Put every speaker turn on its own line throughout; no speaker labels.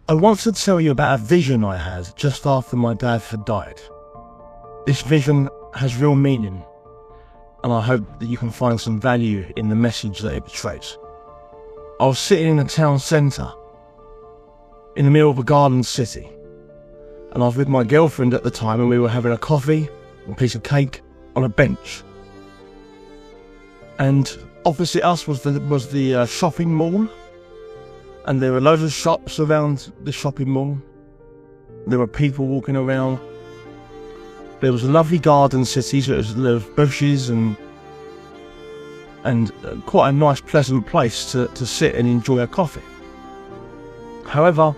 I want to tell you about a vision I had just after my dad had died. This vision has real meaning, and I hope that you can find some value in the message that it portrays. I was sitting in a town centre, in the middle of a garden city, and I was with my girlfriend at the time, and we were having a coffee, a piece of cake, on a bench. And opposite us was the shopping mall, and there were loads of shops around the shopping mall. There were people walking around. There was a lovely garden city, so there was bushes and quite a nice, pleasant place to sit and enjoy a coffee. However,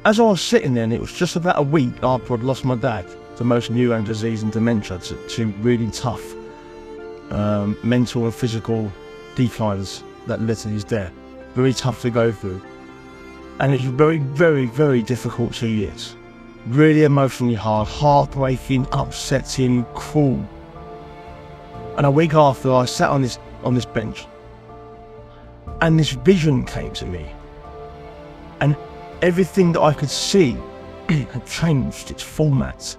as I was sitting there, and it was just about a week after I'd lost my dad to most neurone disease and dementia, to really tough mental and physical declines that led to his death. Very tough to go through. And it was very, very, very difficult 2 years. Really emotionally hard, heartbreaking, upsetting, cruel. And a week after, I sat on this bench, and this vision came to me. And everything that I could see had changed its format.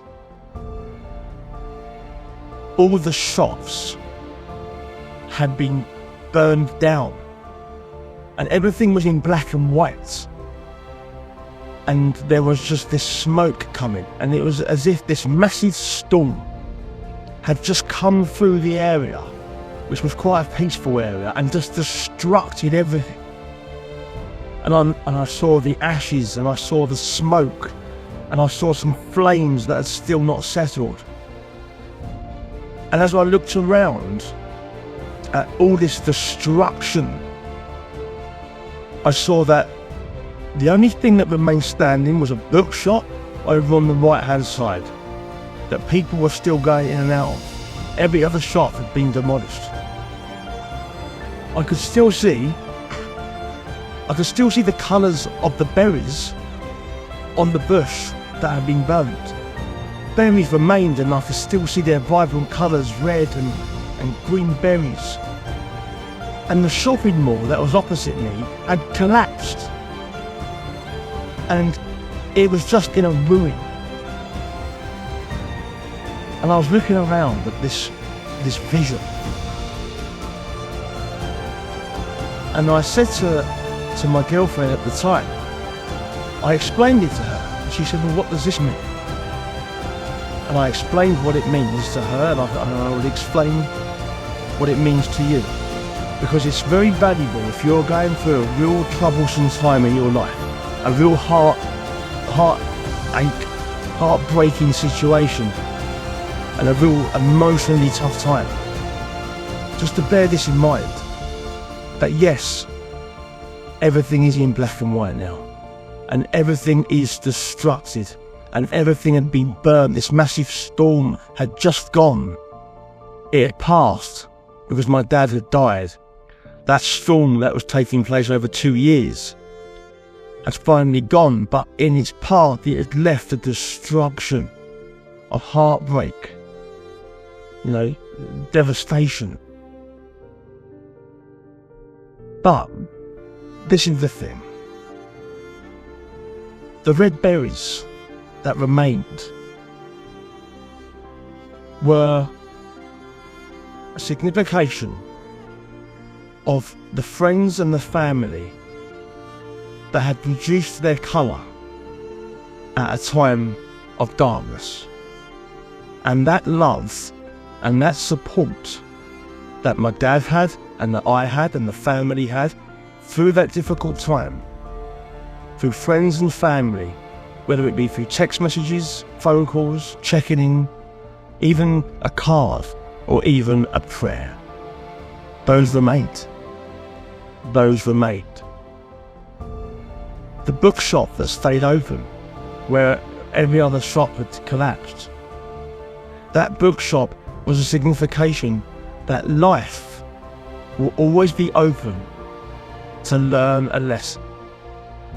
All the shops had been burned down, and everything was in black and white. And there was just this smoke coming, and it was as if this massive storm had just come through the area, which was quite a peaceful area, and just destructed everything. And I saw the ashes, and I saw the smoke, and I saw some flames that had still not settled. And as I looked around at all this destruction, I saw that the only thing that remained standing was a bookshop over on the right hand side that people were still going in and out of. Every other shop had been demolished. I could still see the colours of the berries on the bush that had been burnt. Berries remained, and I could still see their vibrant colours, red and green berries. And the shopping mall that was opposite me had collapsed, and it was just in a ruin. And I was looking around at this vision, and I said to my girlfriend at the time, I explained it to her, and she said, well, what does this mean? And I explained what it means to her, and I will explain what it means to you, because it's very valuable if you're going through a real troublesome time in your life, a real heartbreaking situation, and a real emotionally tough time. Just to bear this in mind, that yes, everything is in black and white now, and everything is destructed, and everything had been burnt. This massive storm had just gone. It had passed because my dad had died. That storm that was taking place over 2 years has finally gone, but in its path it had left a destruction of heartbreak, devastation. But this is the thing. The red berries that remained were a signification of the friends and the family that had reduced their colour at a time of darkness. And that love and that support that my dad had, and that I had, and the family had, through that difficult time, through friends and family, whether it be through text messages, phone calls, checking in, even a card, or even a prayer, those remained. Those remained. The bookshop that stayed open, where every other shop had collapsed, that bookshop was a signification that life will always be open to learn a lesson.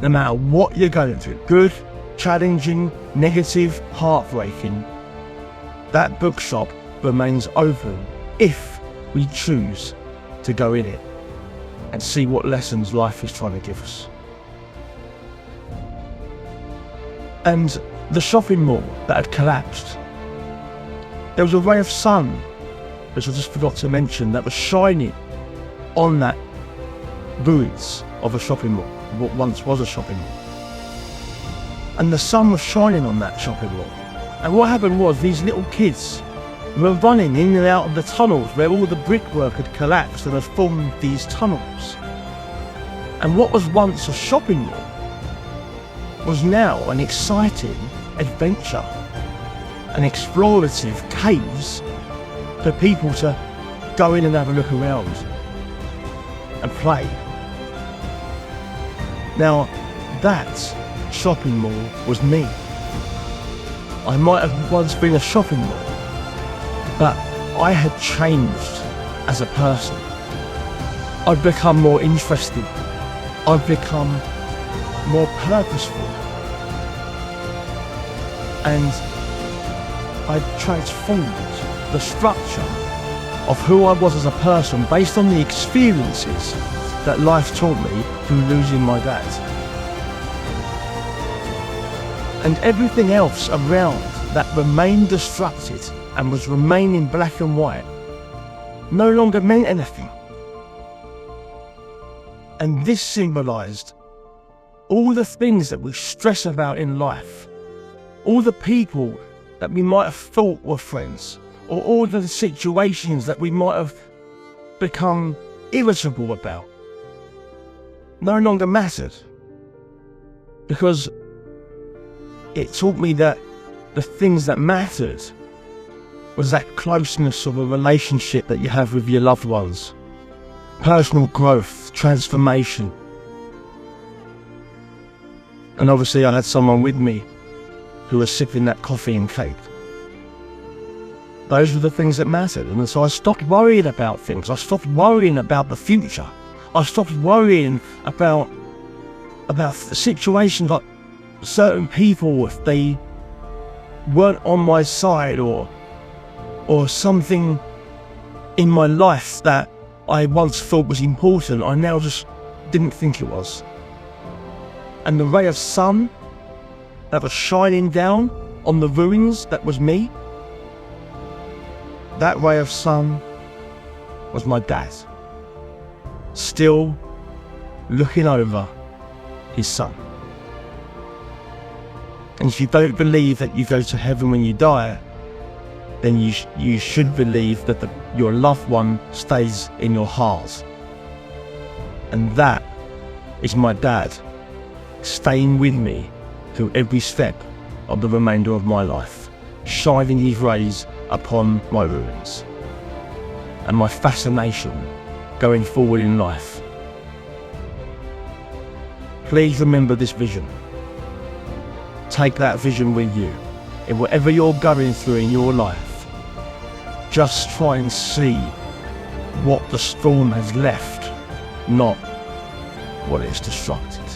No matter what you're going through, good, challenging, negative, heartbreaking, that bookshop remains open if we choose to go in it and see what lessons life is trying to give us. And the shopping mall that had collapsed, there was a ray of sun, which I just forgot to mention, that was shining on that ruins of a shopping mall, what once was a shopping mall. And the sun was shining on that shopping mall. And what happened was these little kids were running in and out of the tunnels where all the brickwork had collapsed and had formed these tunnels. And what was once a shopping mall was now an exciting adventure, an explorative caves for people to go in and have a look around and play. Now, that shopping mall was me. I might have once been a shopping mall, but I had changed as a person. I'd become more interested. I'd become more purposeful. And I'd transformed the structure of who I was as a person based on the experiences that life taught me through losing my dad. And everything else around that remained destructed and was remaining black and white no longer meant anything. And this symbolised all the things that we stress about in life, all the people that we might have thought were friends, or all the situations that we might have become irritable about, no longer mattered. Because it taught me that the things that mattered was that closeness of a relationship that you have with your loved ones, personal growth, transformation. And obviously I had someone with me who was sipping that coffee and cake. Those were the things that mattered. And so I stopped worrying about things. I stopped worrying about the future. I stopped worrying about situations like certain people, if they weren't on my side, or something in my life that I once thought was important, I now just didn't think it was. And the ray of sun that was shining down on the ruins that was me, that ray of sun was my dad, still looking over his son. And if you don't believe that you go to heaven when you die, then you should believe that your loved one stays in your heart. And that is my dad, staying with me through every step of the remainder of my life, shining his rays upon my ruins and my fascination going forward in life. Please remember this vision. Take that vision with you in whatever you're going through in your life. Just try and see what the storm has left, not what it's destructed.